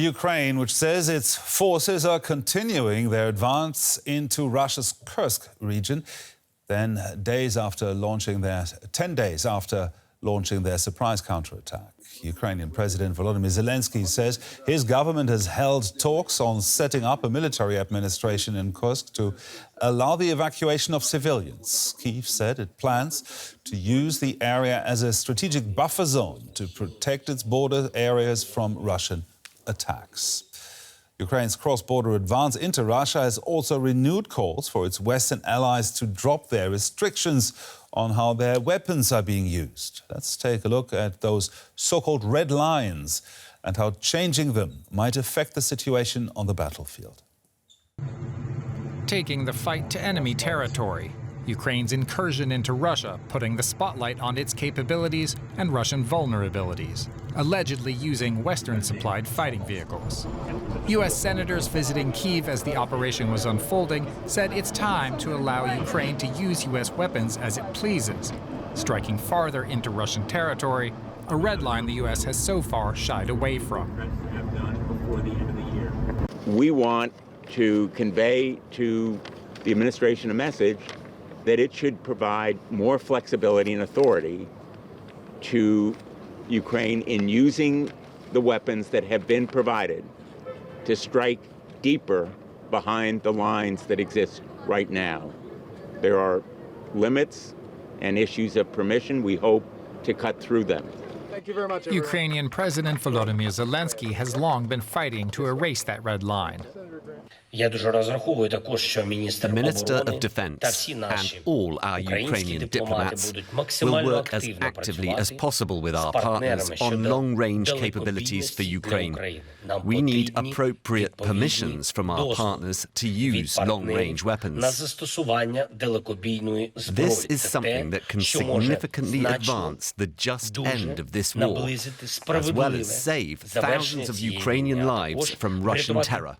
Ukraine, which says its forces are continuing their advance into Russia's Kursk region, 10 days after launching their surprise counterattack. Ukrainian President Volodymyr Zelenskyy says his government has held talks on setting up a military administration in Kursk to allow the evacuation of civilians. Kyiv said it plans to use the area as a strategic buffer zone to protect its border areas from Russian attacks. Ukraine's cross-border advance into Russia has also renewed calls for its Western allies to drop their restrictions on how their weapons are being used. Let's take a look at those so-called red lines and how changing them might affect the situation on the battlefield. Taking the fight to enemy territory. Ukraine's incursion into Russia, putting the spotlight on its capabilities and Russian vulnerabilities, allegedly using Western-supplied fighting vehicles. U.S. senators visiting Kyiv as the operation was unfolding said it's time to allow Ukraine to use U.S. weapons as it pleases, striking farther into Russian territory, a red line the U.S. has so far shied away from. We want to convey to the administration a message that it should provide more flexibility and authority to Ukraine in using the weapons that have been provided to strike deeper behind the lines that exist right now. There are limits and issues of permission. We hope to cut through them. Thank you very much, everyone. Ukrainian President Volodymyr Zelenskyy has long been fighting to erase that red line. The Minister of Defense and all our Ukrainian diplomats will work as actively as possible with our partners on long-range capabilities for Ukraine. We need appropriate permissions from our partners to use long-range weapons. This is something that can significantly advance the just end of this war, as well as save thousands of Ukrainian lives from Russian terror.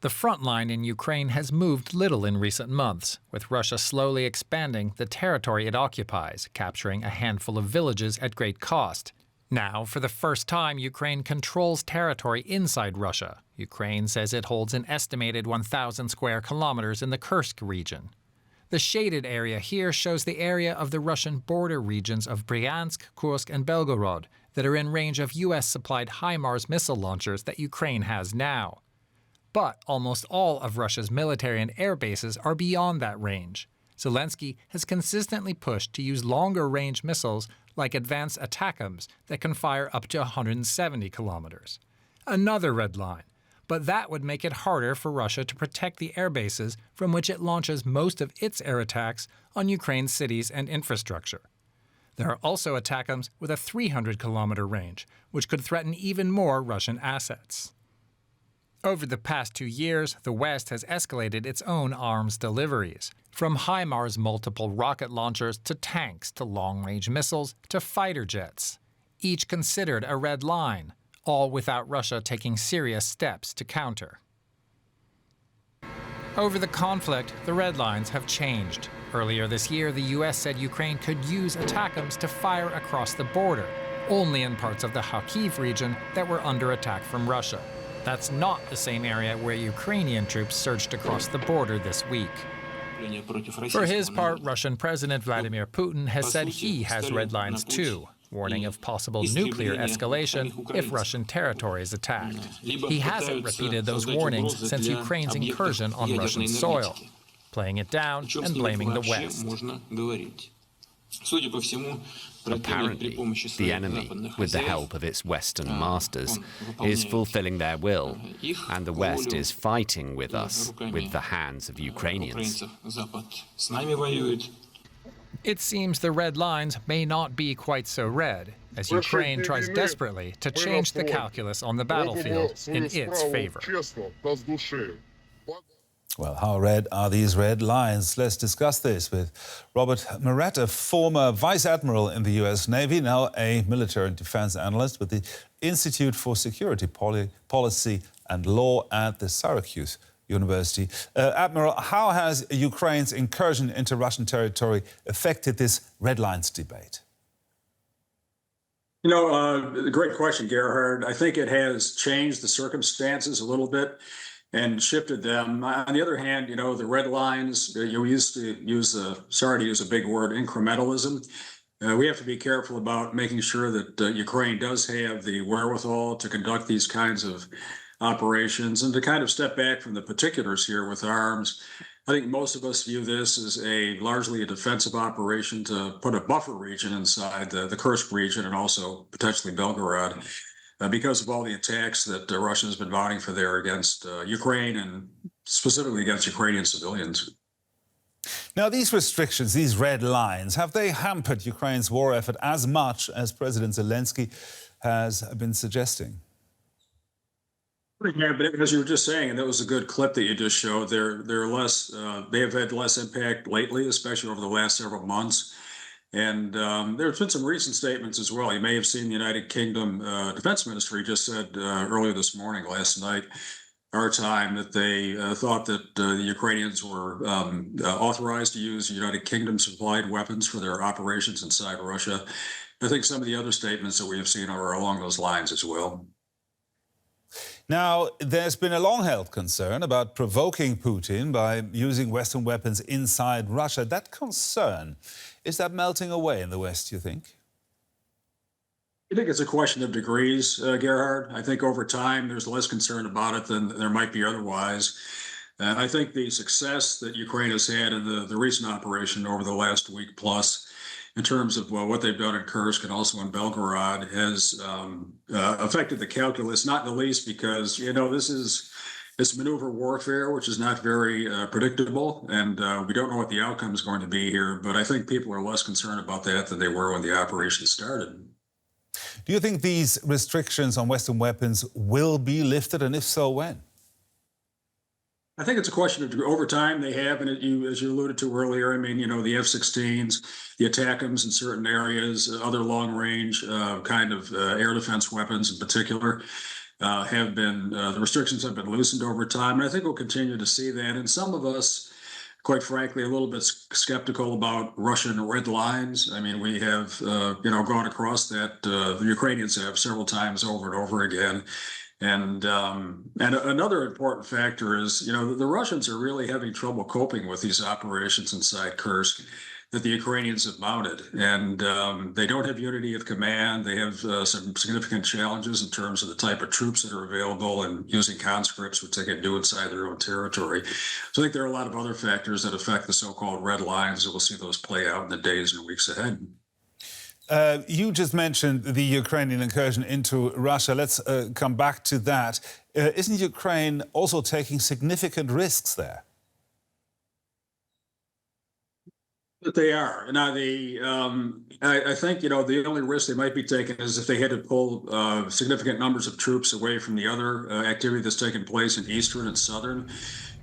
The front line in Ukraine has moved little in recent months, with Russia slowly expanding the territory it occupies, capturing a handful of villages at great cost. Now, for the first time, Ukraine controls territory inside Russia. Ukraine says it holds an estimated 1,000 square kilometers in the Kursk region. The shaded area here shows the area of the Russian border regions of Bryansk, Kursk, and Belgorod that are in range of U.S.-supplied HIMARS missile launchers that Ukraine has now. But almost all of Russia's military and air bases are beyond that range. Zelenskyy has consistently pushed to use longer-range missiles like advanced ATACMS that can fire up to 170 kilometers. Another red line. But that would make it harder for Russia to protect the air bases from which it launches most of its air attacks on Ukraine's cities and infrastructure. There are also ATACMS with a 300-kilometer range, which could threaten even more Russian assets. Over the past 2 years, the West has escalated its own arms deliveries, from HIMARS multiple rocket launchers to tanks to long-range missiles to fighter jets, each considered a red line, all without Russia taking serious steps to counter. Over the conflict, the red lines have changed. Earlier this year, the U.S. said Ukraine could use ATACMS to fire across the border, only in parts of the Kyiv region that were under attack from Russia. That's not the same area where Ukrainian troops surged across the border this week. For his part, Russian President Vladimir Putin has said he has red lines too, warning of possible nuclear escalation if Russian territory is attacked. He hasn't repeated those warnings since Ukraine's incursion on Russian soil, playing it down and blaming the West. Apparently, the enemy, with the help of its Western masters, is fulfilling their will, and the West is fighting with us with the hands of Ukrainians. It seems the red lines may not be quite so red, as Ukraine tries desperately to change the calculus on the battlefield in its favor. Well, how red are these red lines? Let's discuss this with Robert Murret, a former vice admiral in the U.S. Navy, now a military and defense analyst with the Institute for Security Policy and Law at the Syracuse University. Admiral, how has Ukraine's incursion into Russian territory affected this red lines debate? Great question, Gerhard. I think it has changed the circumstances a little bit and shifted them. On the other hand, the red lines, you used to use, sorry to use a big word, incrementalism. We have to be careful about making sure that Ukraine does have the wherewithal to conduct these kinds of operations and to kind of step back from the particulars here with arms. I think most of us view this as largely a defensive operation to put a buffer region inside the Kursk region and also potentially Belgorod because of all the attacks that Russia has been mounting for there against Ukraine and specifically against Ukrainian civilians. Now, these restrictions, these red lines, have they hampered Ukraine's war effort as much as President Zelenskyy has been suggesting? Yeah, but as you were just saying, and that was a good clip that you just showed, they're less. They have had less impact lately, especially over the last several months. And there's been some recent statements as well. You may have seen the United Kingdom Defense Ministry just said earlier this morning, last night, our time, that they thought that the Ukrainians were authorized to use United Kingdom supplied weapons for their operations inside Russia. I think some of the other statements that we have seen are along those lines as well. Now, there's been a long-held concern about provoking Putin by using Western weapons inside Russia. That concern, is that melting away in the West, you think? I think it's a question of degrees, Gerhard. I think over time there's less concern about it than there might be otherwise. I think the success that Ukraine has had in the recent operation over the last week plus, in terms of what they've done in Kursk and also in Belgorod, has affected the calculus, not in the least because, it's maneuver warfare, which is not very predictable, and we don't know what the outcome is going to be here. But I think people are less concerned about that than they were when the operation started. Do you think these restrictions on Western weapons will be lifted, and if so, when? I think it's a question of over time they have, and as you alluded to earlier, I mean, the F-16s, the ATACMS in certain areas, other long-range kind of air defense weapons in particular, have been, the restrictions have been loosened over time. And I think we'll continue to see that. And some of us, quite frankly, a little bit skeptical about Russian red lines. I mean, we have, gone across that. The Ukrainians have several times over and over again. And another important factor is, the Russians are really having trouble coping with these operations inside Kursk that the Ukrainians have mounted. And they don't have unity of command. They have some significant challenges in terms of the type of troops that are available and using conscripts, which they can do inside their own territory. So I think there are a lot of other factors that affect the so-called red lines, and we'll see those play out in the days and weeks ahead. You just mentioned the Ukrainian incursion into Russia. Let's come back to that. Isn't Ukraine also taking significant risks there? But they are. Now, I think, the only risk they might be taking is if they had to pull significant numbers of troops away from the other activity that's taking place in eastern and southern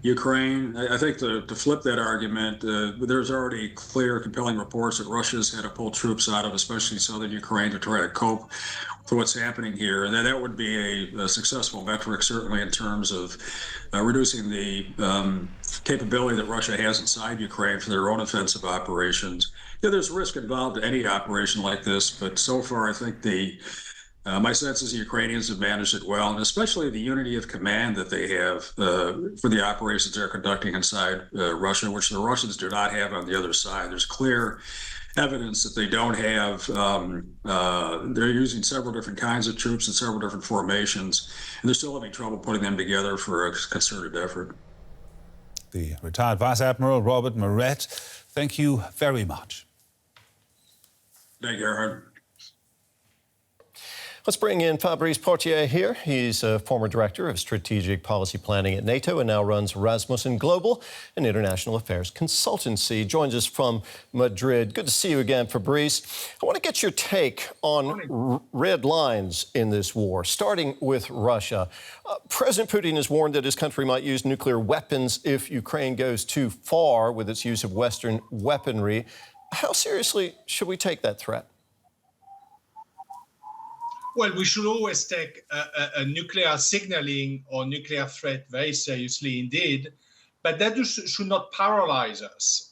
Ukraine. I think to flip that argument, there's already clear, compelling reports that Russia's had to pull troops out of, especially southern Ukraine, to try to cope with what's happening here. And that would be a successful metric, certainly in terms of reducing the capability that Russia has inside Ukraine for their own offensive operations. There's risk involved in any operation like this, but so far I think my sense is the Ukrainians have managed it well, and especially the unity of command that they have for the operations they're conducting inside Russia, which the Russians do not have on the other side. There's clear evidence that they don't have. They're using several different kinds of troops and several different formations, and they're still having trouble putting them together for a concerted effort. The retired Vice Admiral Robert Murret, thank you very much. Thank you, Gerhard. Let's bring in Fabrice Pothier here. He's a former director of strategic policy planning at NATO and now runs Rasmussen Global, an international affairs consultancy. Joins us from Madrid. Good to see you again, Fabrice. I want to get your take on red lines in this war, starting with Russia. President Putin has warned that his country might use nuclear weapons if Ukraine goes too far with its use of Western weaponry. How seriously should we take that threat? Well, we should always take a nuclear signaling or nuclear threat very seriously indeed, but that should not paralyze us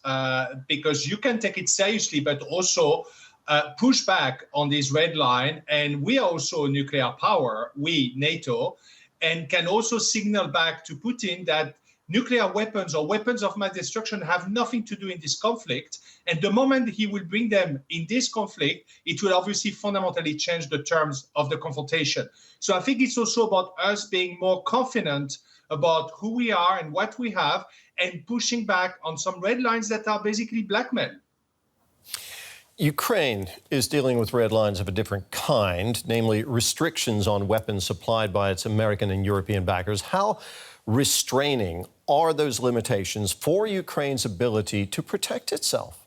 because you can take it seriously, but also push back on this red line. And we are also a nuclear power, we, NATO, and can also signal back to Putin that nuclear weapons or weapons of mass destruction have nothing to do in this conflict. And the moment he will bring them in this conflict, it will obviously fundamentally change the terms of the confrontation. So I think it's also about us being more confident about who we are and what we have, and pushing back on some red lines that are basically blackmail. Ukraine is dealing with red lines of a different kind, namely restrictions on weapons supplied by its American and European backers. How restraining are those limitations for Ukraine's ability to protect itself?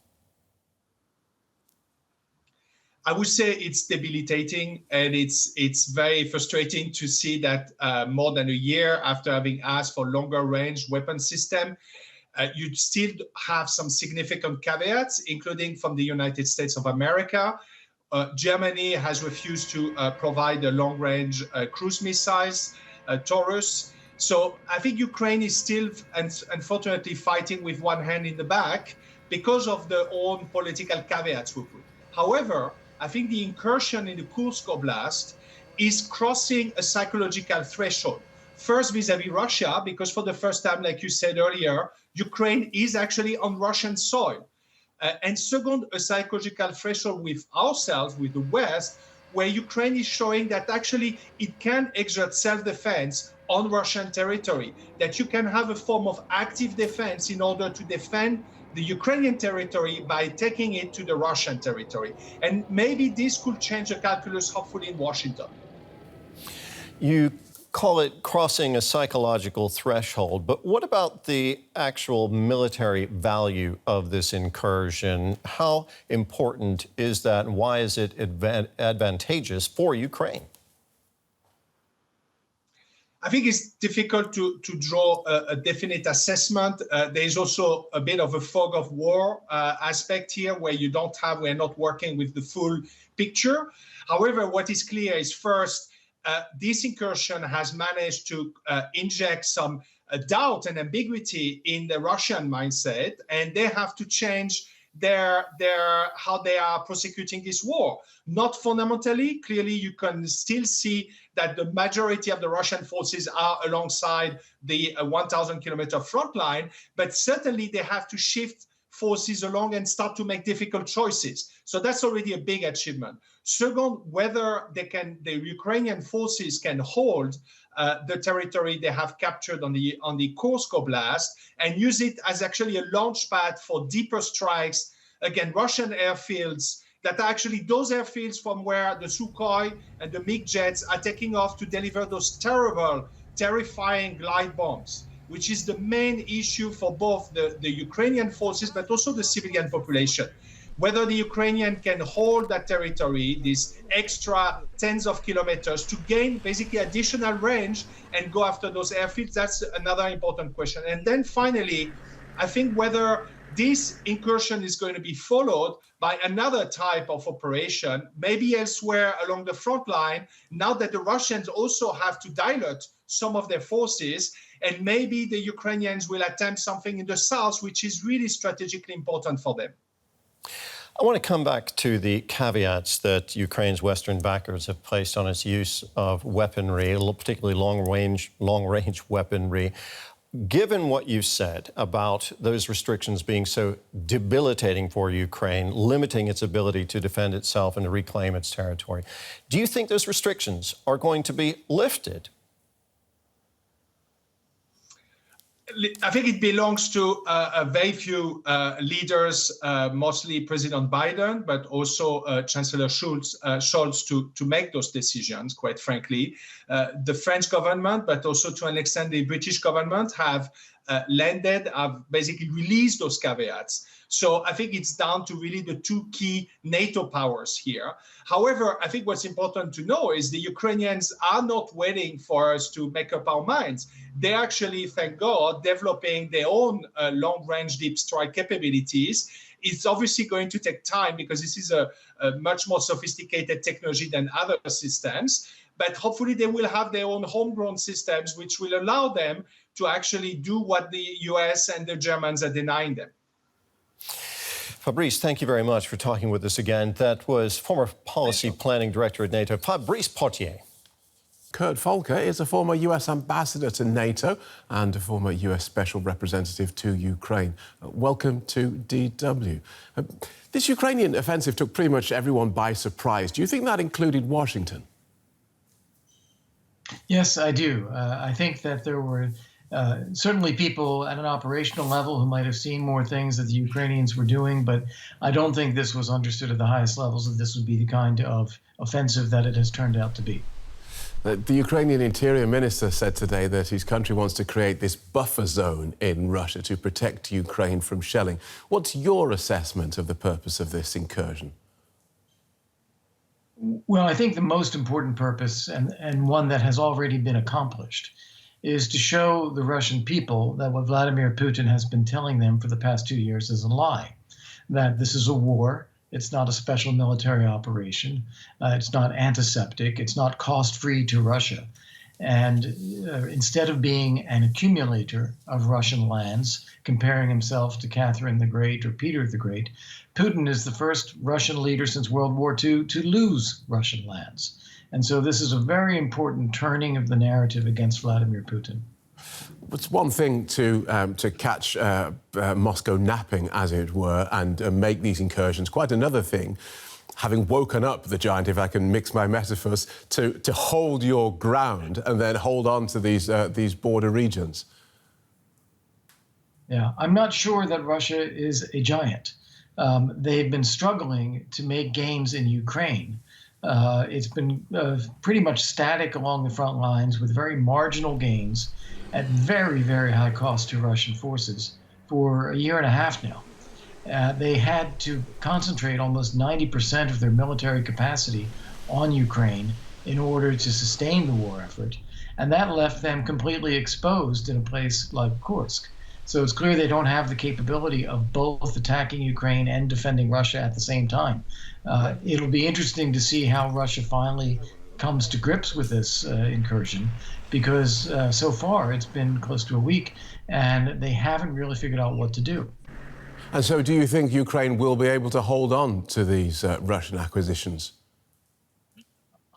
I would say it's debilitating, and it's very frustrating to see that more than a year after having asked for longer range weapon system, you still have some significant caveats, including from the United States of America. Germany has refused to provide the long range cruise missiles, Taurus. So I think Ukraine is still, unfortunately, fighting with one hand in the back because of their own political caveats we put. However, I think the incursion in the Kursk Oblast is crossing a psychological threshold. First, vis-à-vis Russia, because for the first time, like you said earlier, Ukraine is actually on Russian soil. And second, a psychological threshold with ourselves, with the West, where Ukraine is showing that actually it can exert self-defense on Russian territory, that you can have a form of active defense in order to defend the Ukrainian territory by taking it to the Russian territory. And maybe this could change the calculus, hopefully, in Washington. You call it crossing a psychological threshold, but what about the actual military value of this incursion? How important is that, and why is it advantageous for Ukraine? I think it's difficult to draw a definite assessment. There's also a bit of a fog of war aspect here, where we're not working with the full picture. However, what is clear is, first, this incursion has managed to inject some doubt and ambiguity in the Russian mindset, and they have to change how they are prosecuting this war. Not fundamentally. Clearly, you can still see that the majority of the Russian forces are alongside the 1,000-kilometer front line, but certainly they have to shift forces along and start to make difficult choices. So that's already a big achievement. Second, whether the Ukrainian forces can hold the territory they have captured on the Kursk Oblast and use it as actually a launch pad for deeper strikes against Russian airfields, that are actually those airfields from where the Sukhoi and the MiG jets are taking off to deliver those terrible, terrifying glide bombs, which is the main issue for both the Ukrainian forces, but also the civilian population. Whether the Ukrainian can hold that territory, these extra tens of kilometers, to gain basically additional range and go after those airfields, that's another important question. And then finally, I think whether this incursion is going to be followed by another type of operation, maybe elsewhere along the front line, now that the Russians also have to dilute some of their forces, and maybe the Ukrainians will attempt something in the south, which is really strategically important for them. I want to come back to the caveats that Ukraine's Western backers have placed on its use of weaponry, particularly long-range weaponry. Given what you said about those restrictions being so debilitating for Ukraine, limiting its ability to defend itself and to reclaim its territory, do you think those restrictions are going to be lifted? I think it belongs to a very few leaders, mostly President Biden, but also Chancellor Scholz to make those decisions, quite frankly. The French government, but also to an extent the British government, have basically released those caveats. So I think it's down to really the two key NATO powers here. However, I think what's important to know is the Ukrainians are not waiting for us to make up our minds. They're actually, thank God, developing their own long-range deep strike capabilities. It's obviously going to take time because this is a much more sophisticated technology than other systems. But hopefully they will have their own homegrown systems, which will allow them to actually do what the US and the Germans are denying them. Fabrice, thank you very much for talking with us again. That was former policy planning director at NATO, Fabrice Pothier. Kurt Volker is a former US ambassador to NATO and a former US special representative to Ukraine. Welcome to DW. This Ukrainian offensive took pretty much everyone by surprise. Do you think that included Washington? Yes, I do. I think that there were certainly people at an operational level who might have seen more things that the Ukrainians were doing, but I don't think this was understood at the highest levels that this would be the kind of offensive that it has turned out to be. The Ukrainian Interior Minister said today that his country wants to create this buffer zone in Russia to protect Ukraine from shelling. What's your assessment of the purpose of this incursion? Well, I think the most important purpose, and one that has already been accomplished, is to show the Russian people that what Vladimir Putin has been telling them for the past 2 years is a lie, that this is a war. It's not a special military operation. It's not antiseptic. It's not cost-free to Russia. And instead of being an accumulator of Russian lands, comparing himself to Catherine the Great or Peter the Great, Putin is the first Russian leader since World War II to lose Russian lands. And so this is a very important turning of the narrative against Vladimir Putin. It's one thing to catch Moscow napping, as it were, and make these incursions. Quite another thing, having woken up the giant, if I can mix my metaphors, to hold your ground and then hold on to these border regions. Yeah, I'm not sure that Russia is a giant. They've been struggling to make gains in Ukraine. It's been pretty much static along the front lines with very marginal gains at very, very high cost to Russian forces for a year and a half now. They had to concentrate almost 90% of their military capacity on Ukraine in order to sustain the war effort. And that left them completely exposed in a place like Kursk. So it's clear they don't have the capability of both attacking Ukraine and defending Russia at the same time. It'll be interesting to see how Russia finally comes to grips with this incursion, because so far it's been close to a week and they haven't really figured out what to do. And so do you think Ukraine will be able to hold on to these Russian acquisitions?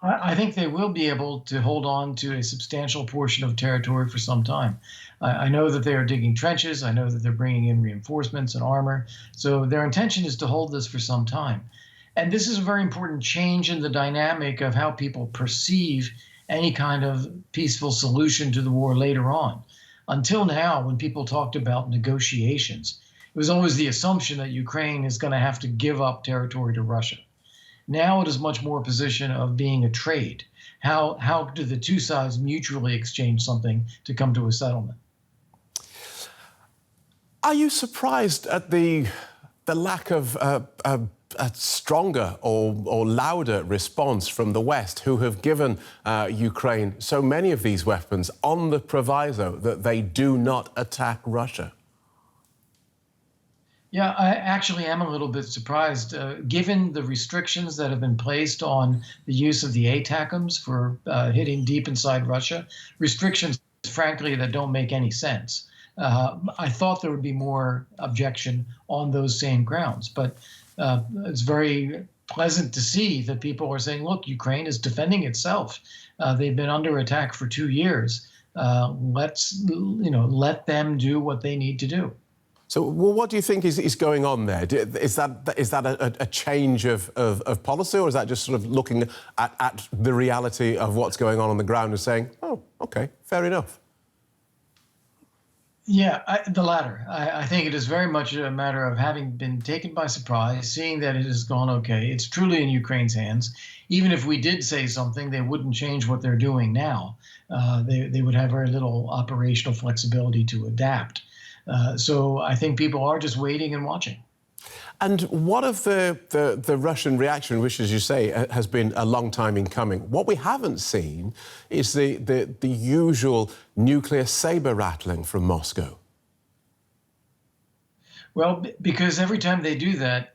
I think they will be able to hold on to a substantial portion of territory for some time. I know that they are digging trenches. I know that they're bringing in reinforcements and armor. So their intention is to hold this for some time. And this is a very important change in the dynamic of how people perceive any kind of peaceful solution to the war later on. Until now, when people talked about negotiations, it was always the assumption that Ukraine is going to have to give up territory to Russia. Now it is much more a position of being a trade. How do the two sides mutually exchange something to come to a settlement? Are you surprised at the lack of a stronger or louder response from the West, who have given Ukraine so many of these weapons on the proviso that they do not attack Russia? Yeah, I actually am a little bit surprised, given the restrictions that have been placed on the use of the ATACMS for hitting deep inside Russia, restrictions, frankly, that don't make any sense. I thought there would be more objection on those same grounds, but it's very pleasant to see that people are saying, look, Ukraine is defending itself. They've been under attack for 2 years. Let's let them do what they need to do. So, well, what do you think is going on there? Is that a change of policy, or is that just sort of looking at the reality of what's going on the ground and saying, oh, OK, fair enough? Yeah, the latter. I think it is very much a matter of having been taken by surprise, seeing that it has gone okay. It's truly in Ukraine's hands. Even if we did say something, they wouldn't change what they're doing now. They would have very little operational flexibility to adapt. So I think people are just waiting and watching. And what of the Russian reaction, which, as you say, has been a long time in coming? What we haven't seen is the usual nuclear saber rattling from Moscow. Well, because every time they do that,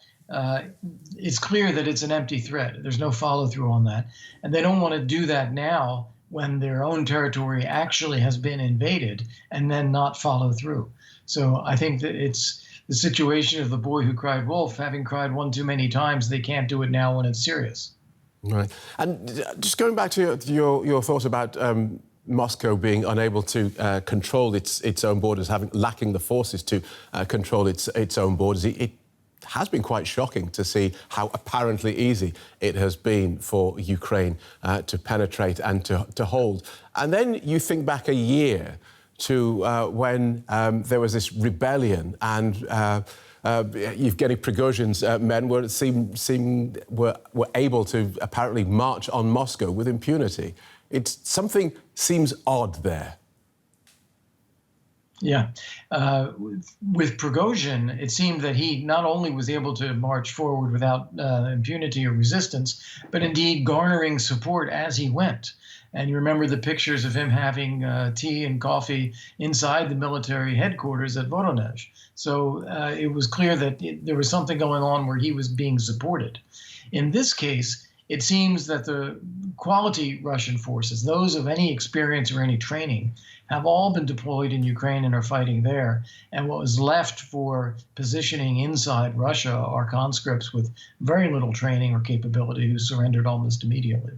it's clear that it's an empty threat. There's no follow through on that. And they don't want to do that now when their own territory actually has been invaded and then not follow through. So I think that this the situation of the boy who cried wolf, having cried one too many times, they can't do it now when it's serious. Right. And just going back to your thoughts about Moscow being unable to control its own borders, lacking the forces to control its own borders, it has been quite shocking to see how apparently easy it has been for Ukraine to penetrate and to hold. And then you think back a year to when there was this rebellion and Yevgeny Prigozhin's men were able to apparently march on Moscow with impunity. Something seems odd there. Yeah. With Prigozhin, it seemed that he not only was able to march forward without impunity or resistance, but indeed garnering support as he went. And you remember the pictures of him having tea and coffee inside the military headquarters at Voronezh. So it was clear that there was something going on where he was being supported. In this case, it seems that the quality Russian forces, those of any experience or any training, have all been deployed in Ukraine and are fighting there. And what was left for positioning inside Russia are conscripts with very little training or capability who surrendered almost immediately.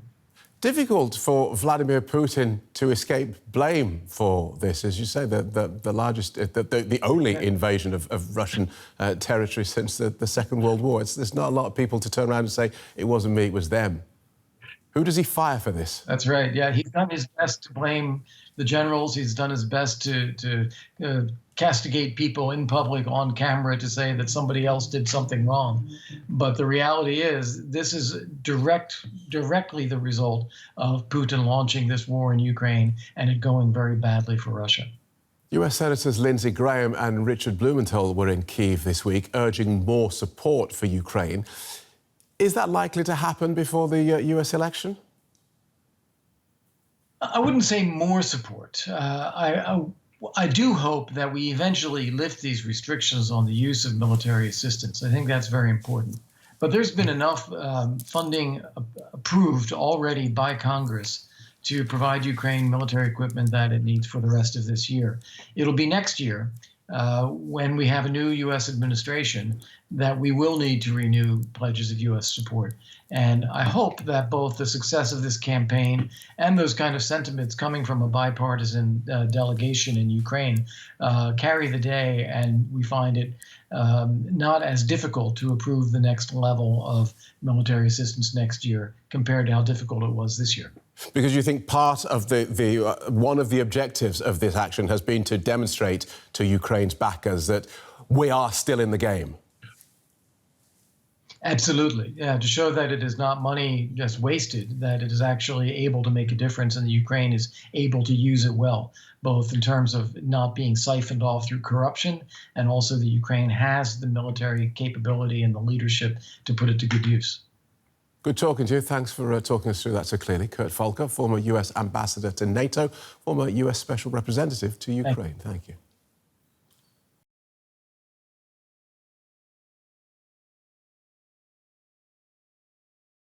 Difficult for Vladimir Putin to escape blame for this, as you say, the largest, the only invasion of Russian territory since the Second World War. There's not a lot of people to turn around and say, it wasn't me, it was them. Who does he fire for this? That's right. Yeah, he's done his best to blame the generals. He's done his best to castigate people in public on camera to say that somebody else did something wrong. But the reality is this is directly the result of Putin launching this war in Ukraine and it going very badly for Russia. US Senators Lindsey Graham and Richard Blumenthal were in Kyiv this week, urging more support for Ukraine. Is that likely to happen before the US election? I wouldn't say more support. I do hope that we eventually lift these restrictions on the use of military assistance. I think that's very important. But there's been enough funding approved already by Congress to provide Ukraine military equipment that it needs for the rest of this year. It'll be next year, when we have a new U.S. administration, that we will need to renew pledges of U.S. support. And I hope that both the success of this campaign and those kind of sentiments coming from a bipartisan delegation in Ukraine carry the day, and we find it not as difficult to approve the next level of military assistance next year compared to how difficult it was this year. Because you think part of one of the objectives of this action has been to demonstrate to Ukraine's backers that we are still in the game. Absolutely. Yeah, to show that it is not money just wasted, that it is actually able to make a difference and the Ukraine is able to use it well, both in terms of not being siphoned off through corruption and also the Ukraine has the military capability and the leadership to put it to good use. Good talking to you. Thanks for talking us through that so clearly. Kurt Volker, former US ambassador to NATO, former US special representative to Ukraine. Thank you.